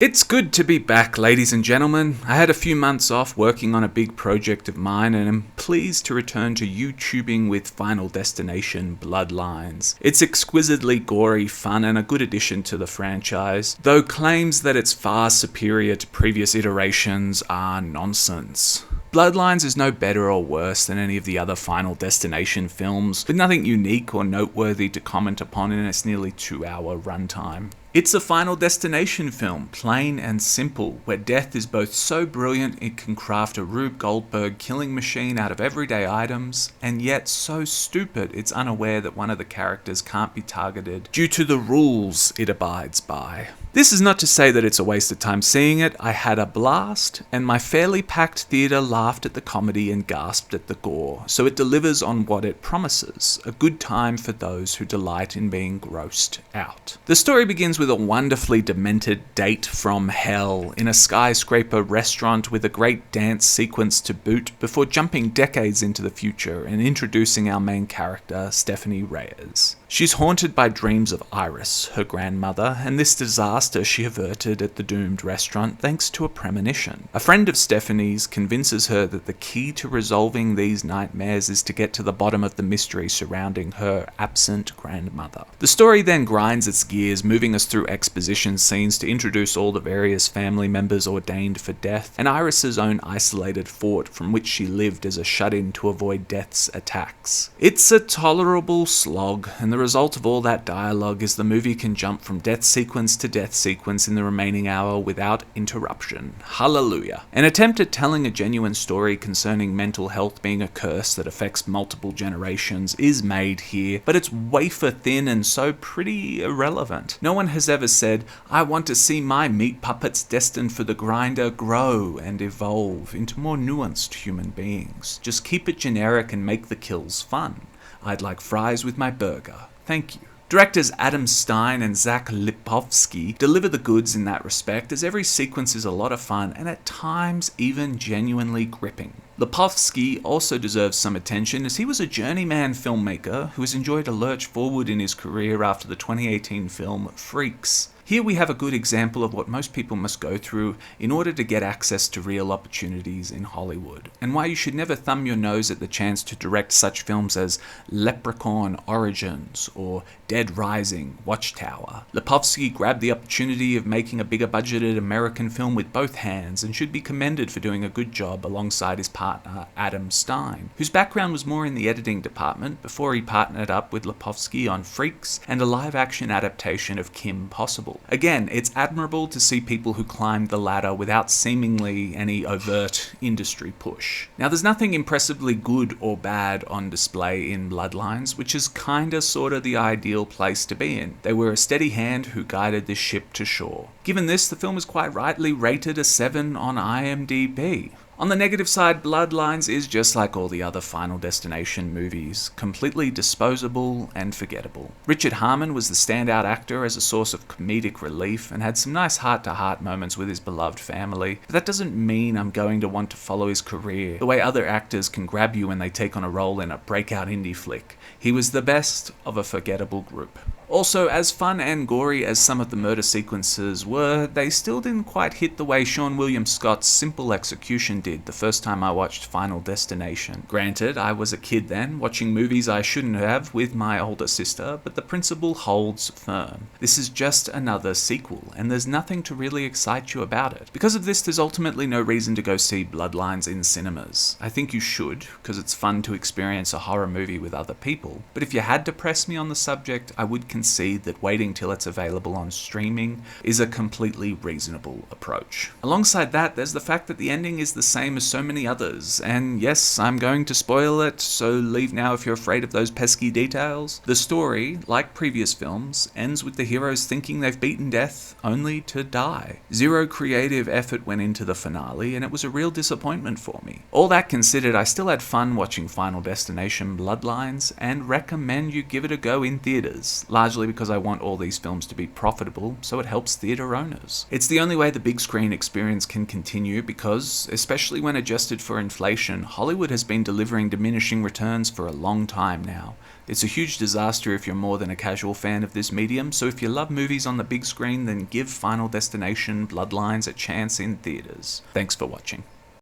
It's good to be back, ladies and gentlemen. I had a few months off working on a big project of mine and am pleased to return to YouTubing with Final Destination Bloodlines. It's exquisitely gory fun and a good addition to the franchise, though claims that it's far superior to previous iterations are nonsense. Bloodlines is no better or worse than any of the other Final Destination films, with nothing unique or noteworthy to comment upon in its nearly 2-hour runtime. It's a Final Destination film, plain and simple, where death is both so brilliant it can craft a Rube Goldberg killing machine out of everyday items, and yet so stupid it's unaware that one of the characters can't be targeted due to the rules it abides by. This is not to say that it's a waste of time seeing it. I had a blast, and my fairly packed theatre laughed at the comedy and gasped at the gore, so it delivers on what it promises, a good time for those who delight in being grossed out. The story begins with a wonderfully demented date from hell in a skyscraper restaurant with a great dance sequence to boot before jumping decades into the future and introducing our main character, Stephanie Reyes. She's haunted by dreams of Iris, her grandmother, and this disaster she averted at the doomed restaurant thanks to a premonition. A friend of Stephanie's convinces her that the key to resolving these nightmares is to get to the bottom of the mystery surrounding her absent grandmother. The story then grinds its gears, moving us through exposition scenes to introduce all the various family members ordained for death, and Iris's own isolated fort from which she lived as a shut-in to avoid death's attacks. It's a tolerable slog, and the result of all that dialogue is the movie can jump from death sequence to death sequence in the remaining hour without interruption. Hallelujah. An attempt at telling a genuine story concerning mental health being a curse that affects multiple generations is made here, but it's wafer thin and so pretty irrelevant. No one has ever said, I want to see my meat puppets destined for the grinder grow and evolve into more nuanced human beings. Just keep it generic and make the kills fun. I'd like fries with my burger. Thank you. Directors Adam Stein and Zach Lipovsky deliver the goods in that respect, as every sequence is a lot of fun and at times even genuinely gripping. Lipovsky also deserves some attention, as he was a journeyman filmmaker who has enjoyed a lurch forward in his career after the 2018 film Freaks. Here we have a good example of what most people must go through in order to get access to real opportunities in Hollywood, and why you should never thumb your nose at the chance to direct such films as Leprechaun Origins or Dead Rising Watchtower. Lipovsky grabbed the opportunity of making a bigger budgeted American film with both hands and should be commended for doing a good job alongside his partner Adam Stein, whose background was more in the editing department before he partnered up with Lipovsky on Freaks and a live-action adaptation of Kim Possible. Again, it's admirable to see people who climbed the ladder without seemingly any overt industry push. Now, there's nothing impressively good or bad on display in Bloodlines, which is kinda sorta the ideal place to be in. They were a steady hand who guided this ship to shore. Given this, the film is quite rightly rated a 7 on IMDb. On the negative side, Bloodlines is just like all the other Final Destination movies, completely disposable and forgettable. Richard Harmon was the standout actor as a source of comedic relief and had some nice heart-to-heart moments with his beloved family, but that doesn't mean I'm going to want to follow his career the way other actors can grab you when they take on a role in a breakout indie flick. He was the best of a forgettable group. Also, as fun and gory as some of the murder sequences were, they still didn't quite hit the way Sean William Scott's simple execution did the first time I watched Final Destination. Granted, I was a kid then, watching movies I shouldn't have with my older sister, but the principle holds firm. This is just another sequel, and there's nothing to really excite you about it. Because of this, there's ultimately no reason to go see Bloodlines in cinemas. I think you should, because it's fun to experience a horror movie with other people, but if you had to press me on the subject, I would concede that waiting till it's available on streaming is a completely reasonable approach. Alongside that, there's the fact that the ending is the same as so many others, and yes, I'm going to spoil it, so leave now if you're afraid of those pesky details. The story, like previous films, ends with the heroes thinking they've beaten death, only to die. Zero creative effort went into the finale, and it was a real disappointment for me. All that considered, I still had fun watching Final Destination Bloodlines, and recommend you give it a go in theaters, largely largely because I want all these films to be profitable, so it helps theatre owners. It's the only way the big screen experience can continue because, especially when adjusted for inflation, Hollywood has been delivering diminishing returns for a long time now. It's a huge disaster if you're more than a casual fan of this medium, so if you love movies on the big screen, then give Final Destination Bloodlines a chance in theatres. Thanks for watching.